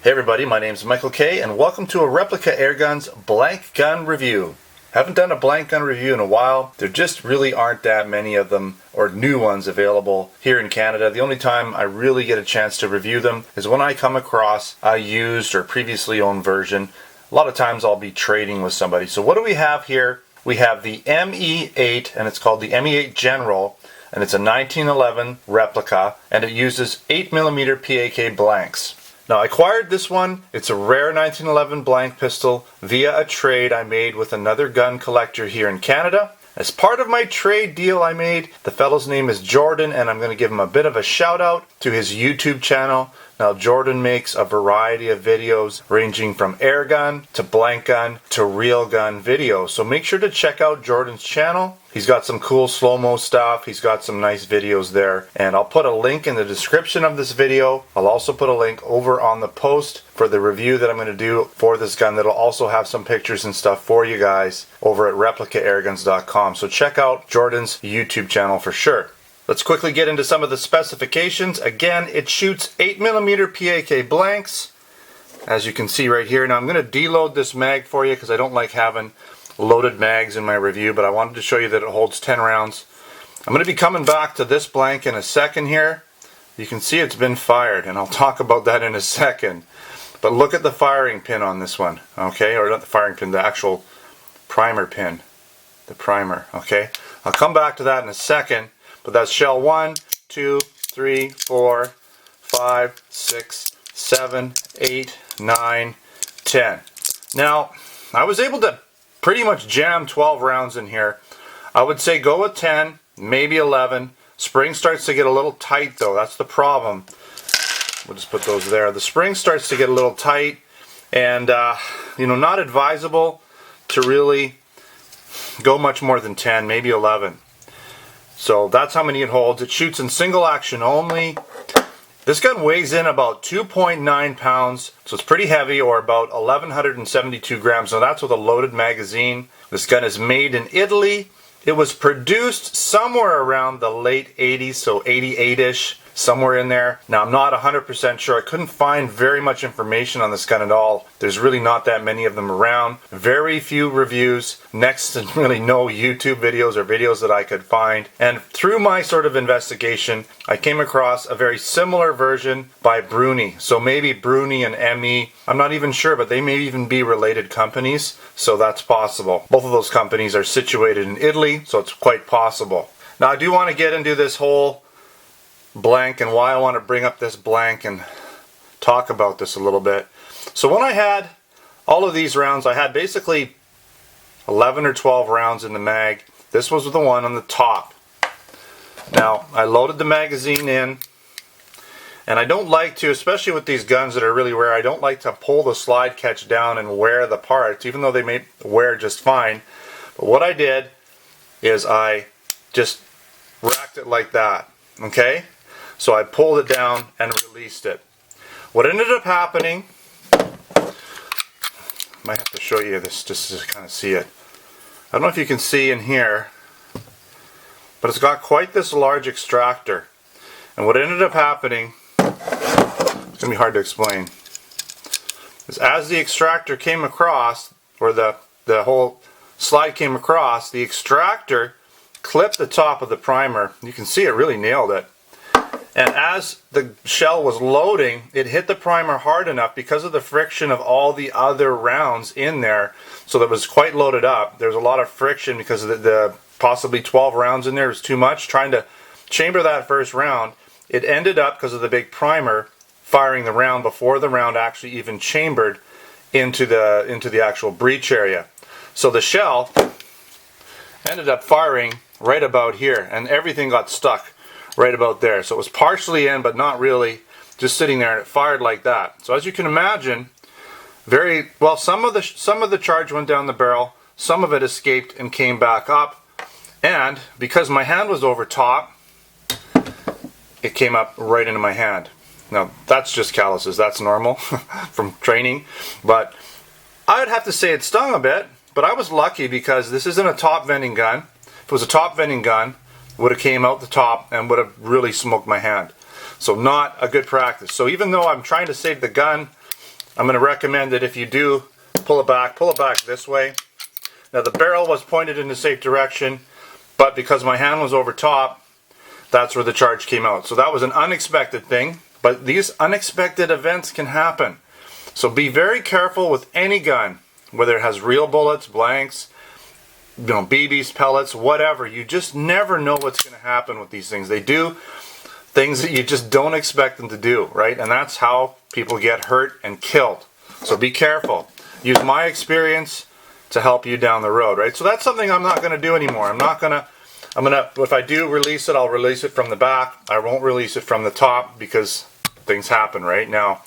Hey everybody, my name is Michael K and welcome to a Replica Airguns blank gun review. Haven't done a blank gun review in a while. There just really aren't that many of them or new ones available here in Canada. The only time I really get a chance to review them is when I come across a used or previously owned version. A lot of times I'll be trading with somebody. So what do we have here? We have the ME8 and it's called the ME8 General and it's a 1911 replica and it uses 8mm PAK blanks. Now I acquired this one. It's a rare 1911 blank pistol via a trade I made with another gun collector here in Canada. As part of my trade deal I made, the fellow's name is Jordan and I'm going to give him a bit of a shout out to his YouTube channel. Now Jordan makes a variety of videos ranging from air gun to blank gun to real gun videos. So make sure to check out Jordan's channel. He's got some cool slow-mo stuff. He's got some nice videos there. And I'll put a link in the description of this video. I'll also put a link over on the post for the review that I'm going to do for this gun that'll also have some pictures and stuff for you guys over at replicaAirguns.com. So check out Jordan's YouTube channel for sure. Let's quickly get into some of the specifications. Again, it shoots 8mm PAK blanks, as you can see right here. Now I'm going to deload this mag for you because I don't like having loaded mags in my review, but I wanted to show you that it holds 10 rounds. I'm going to be coming back to this blank in a second here. You can see it's been fired, and I'll talk about that in a second. But look at the firing pin on this one, okay? Or not the firing pin, the actual primer pin. The primer, okay? I'll come back to that in a second. But that's shell 1, 2, 3, 4, 5, 6, 7, 8, 9, 10. Now, I was able to pretty much jam 12 rounds in here. I would say go with 10, maybe 11. Spring starts to get a little tight though, that's the problem. We'll just put those there. The spring starts to get a little tight and not advisable to really go much more than 10, maybe 11. So that's how many it holds. It shoots in single action only. This gun weighs in about 2.9 pounds, so it's pretty heavy, or about 1,172 grams. Now that's with a loaded magazine. This gun is made in Italy. It was produced somewhere around the late 80s, so 88-ish, somewhere in there. Now I'm not 100% sure. I couldn't find very much information on this gun at all. There's really not that many of them around. Very few reviews, next to really no YouTube videos or videos that I could find. And through my sort of investigation, I came across a very similar version by Bruni. So maybe Bruni and ME, I'm not even sure, but they may even be related companies. So that's possible. Both of those companies are situated in Italy, so it's quite possible. Now I do want to get into this whole blank and why I want to bring up this blank and talk about this a little bit. So when I had all of these rounds, I had basically 11 or 12 rounds in the mag. This was the one on the top. Now I loaded the magazine in, and I don't like to, especially with these guns that are really rare, I don't like to pull the slide catch down and wear the parts, even though they may wear just fine. But what I did is I just racked it like that, okay? So I pulled it down and released it. What ended up happening, I might have to show you this just to kind of see it. I don't know if you can see in here, but it's got quite this large extractor. And what ended up happening, it's going to be hard to explain, is as the extractor came across, or the whole slide came across, the extractor clipped the top of the primer. You can see it really nailed it. And as the shell was loading, it hit the primer hard enough because of the friction of all the other rounds in there. So that was quite loaded up. There was a lot of friction because of the possibly 12 rounds in there was too much. Trying to chamber that first round, it ended up, because of the big primer, firing the round before the round actually even chambered into the actual breech area. So the shell ended up firing right about here, and everything got stuck right about there. So it was partially in, but not really, just sitting there, and it fired like that. So as you can imagine, very well, some of the charge went down the barrel, some of it escaped and came back up, and because my hand was over top, it came up right into my hand. Now that's just calluses, that's normal from training, but I would have to say it stung a bit, but I was lucky because this isn't a top vending gun. If it was a top vending gun, would have came out the top and would have really smoked my hand. So not a good practice. So even though I'm trying to save the gun, I'm going to recommend that if you do pull it back this way. Now the barrel was pointed in the safe direction, but because my hand was over top, that's where the charge came out. So that was an unexpected thing, but these unexpected events can happen. So be very careful with any gun, whether it has real bullets, blanks, BBs, pellets, whatever. You just never know what's going to happen with these things. They do things that you just don't expect them to do, right? And that's how people get hurt and killed. So be careful. Use my experience to help you down the road, right? So that's something I'm not going to do anymore. I'm gonna, if I do release it, I'll release it from the back. I won't release it from the top because things happen, right? Now,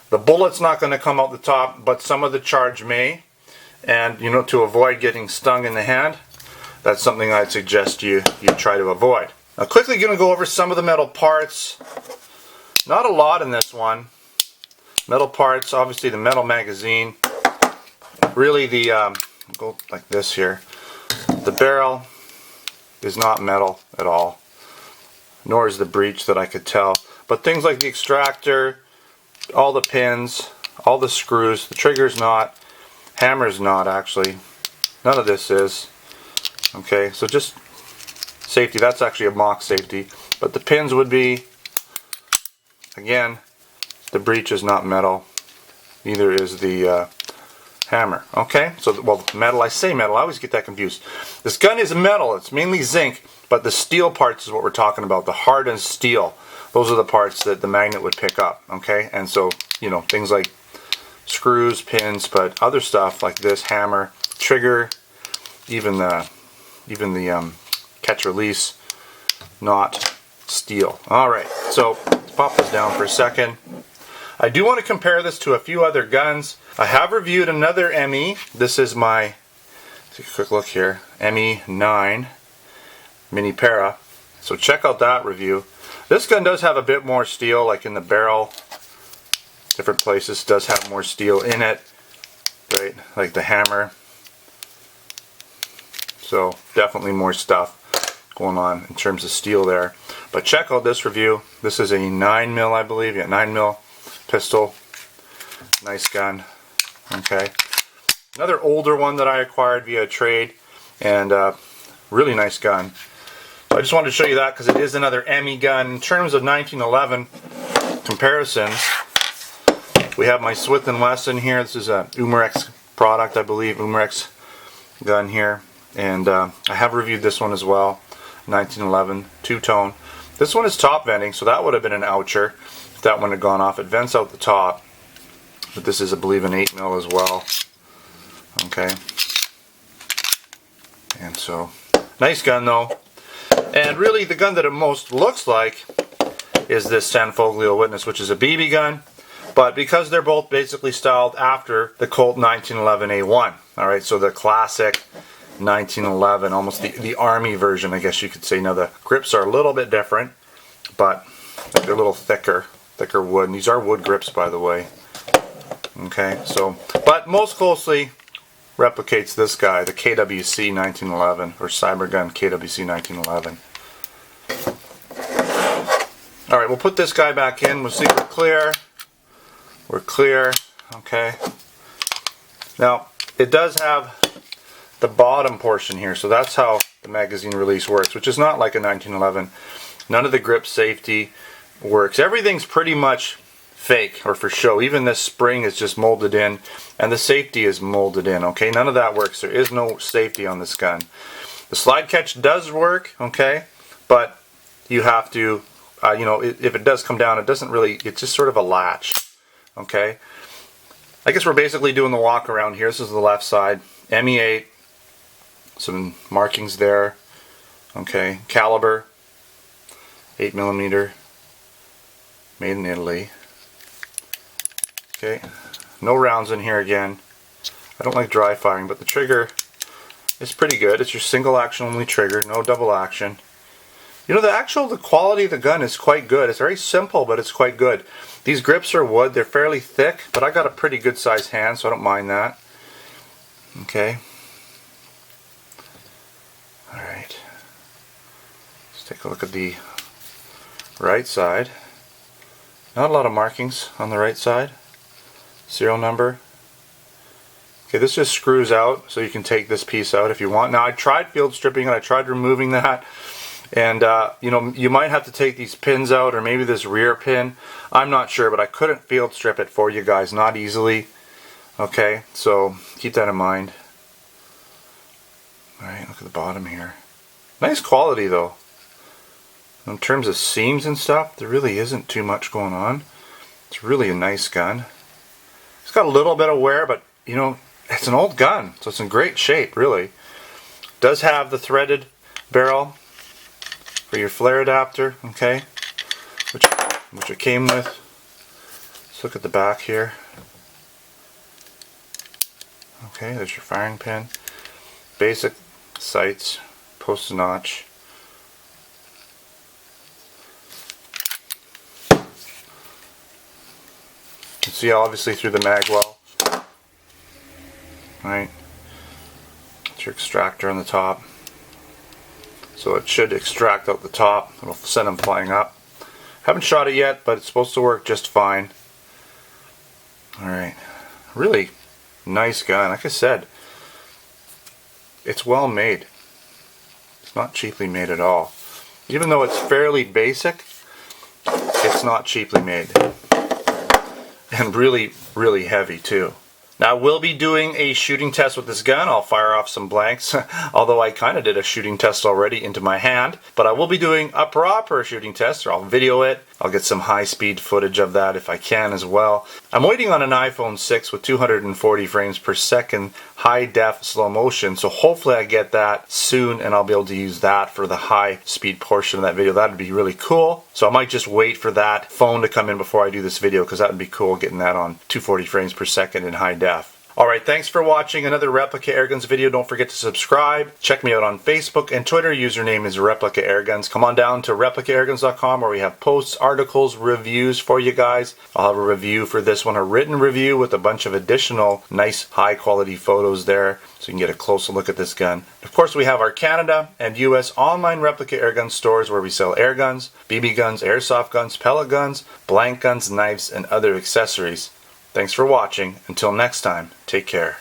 the bullet's not going to come out the top, but some of the charge may. And, you know, to avoid getting stung in the hand, that's something I'd suggest you try to avoid. Now, quickly going to go over some of the metal parts. Not a lot in this one. Metal parts, obviously the metal magazine. Really go like this here. The barrel is not metal at all, nor is the breech that I could tell. But things like the extractor, all the pins, all the screws, the trigger's not, hammer's not actually. None of this is. Okay, so just safety. That's actually a mock safety. But the pins would be, again, the breech is not metal. Neither is the hammer. Okay, so well, metal. I say metal. I always get that confused. This gun is metal. It's mainly zinc, but the steel parts is what we're talking about. The hardened steel. Those are the parts that the magnet would pick up. Okay, and so you know things like screws, pins, but other stuff like this hammer, trigger, even the catch release, not steel. All right, so let's pop this down for a second. I do want to compare this to a few other guns. I have reviewed another ME. This is my, take a quick look here, ME9 Mini Para. So check out that review. This gun does have a bit more steel, like in the barrel. Different places does have more steel in it, right? Like the hammer. So definitely more stuff going on in terms of steel there. But check out this review. This is a 9mm, I believe. Yeah, 9mm pistol. Nice gun. Okay. Another older one that I acquired via trade, and really nice gun. So I just wanted to show you that because it is another ME gun. In terms of 1911 comparisons, we have my Smith & Wesson here. This is a Umarex product, I believe. Umarex gun here. And I have reviewed this one as well. 1911 two-tone. This one is top venting, so that would have been an oucher if that one had gone off. It vents out the top. But this is, I believe, an 8mm as well. Okay. And so, nice gun though. And really the gun that it most looks like is this San Foglio Witness, which is a BB gun. But because they're both basically styled after the Colt 1911A1. Alright, so the classic 1911, almost the Army version, I guess you could say. Now the grips are a little bit different, but they're a little thicker wood. And these are wood grips, by the way. Okay, so, but most closely replicates this guy, the KWC 1911, or Cybergun KWC 1911. Alright, we'll put this guy back in. We'll see we're clear. We're clear. Okay. Now, it does have the bottom portion here, so that's how the magazine release works, which is not like a 1911. None of the grip safety works. Everything's pretty much fake or for show. Even this spring is just molded in, and the safety is molded in. Okay, none of that works. There is no safety on this gun. The slide catch does work, okay, but you have to, you know, if it does come down, it doesn't really, it's just sort of a latch. Okay, I guess we're basically doing the walk around here. This is the left side. ME8, some markings there. Okay, caliber, 8mm, made in Italy. Okay, no rounds in here again. I don't like dry firing, but the trigger is pretty good. It's your single action only trigger, no double action. You know, the quality of the gun is quite good. It's very simple, but it's quite good. These grips are wood. They're fairly thick, but I got a pretty good sized hand, so I don't mind that. Okay. Alright. Let's take a look at the right side. Not a lot of markings on the right side. serial number. Okay, this just screws out, so you can take this piece out if you want. Now I tried field stripping it, I tried removing that, and you know, you might have to take these pins out, or maybe this rear pin. I'm not sure, but I couldn't field strip it for you guys, not easily. Okay, so keep that in mind. Alright, look at the bottom here. Nice quality though. In terms of seams and stuff, there really isn't too much going on. It's really a nice gun. It's got a little bit of wear, but you know, it's an old gun, so it's in great shape, really. It does have the threaded barrel for your flare adapter, okay, which it came with. Let's look at the back here. Okay, there's your firing pin. Basic sights, post notch. You can see obviously through the mag well. Right, it's your extractor on the top, so it should extract out the top. It'll send them flying up. Haven't shot it yet, but it's supposed to work just fine. Alright, really nice gun. Like I said, it's well made. It's not cheaply made at all. Even though it's fairly basic, it's not cheaply made. And really, really heavy too. Now I will be doing a shooting test with this gun. I'll fire off some blanks, although I kind of did a shooting test already into my hand. But I will be doing a proper shooting test, or I'll video it. I'll get some high-speed footage of that if I can as well. I'm waiting on an iPhone 6 with 240 frames per second, high-def slow motion, so hopefully I get that soon and I'll be able to use that for the high-speed portion of that video. That would be really cool. So I might just wait for that phone to come in before I do this video, because that would be cool, getting that on 240 frames per second in high def. Alright, thanks for watching another Replica Airguns video. Don't forget to subscribe. Check me out on Facebook and Twitter. Username is Replica Airguns. Come on down to replicaAirguns.com, where we have posts, articles, reviews for you guys. I'll have a review for this one, a written review with a bunch of additional nice high quality photos there, so you can get a closer look at this gun. Of course, we have our Canada and US online Replica Airgun stores, where we sell air guns, BB guns, airsoft guns, pellet guns, blank guns, knives, and other accessories. Thanks for watching. Until next time, take care.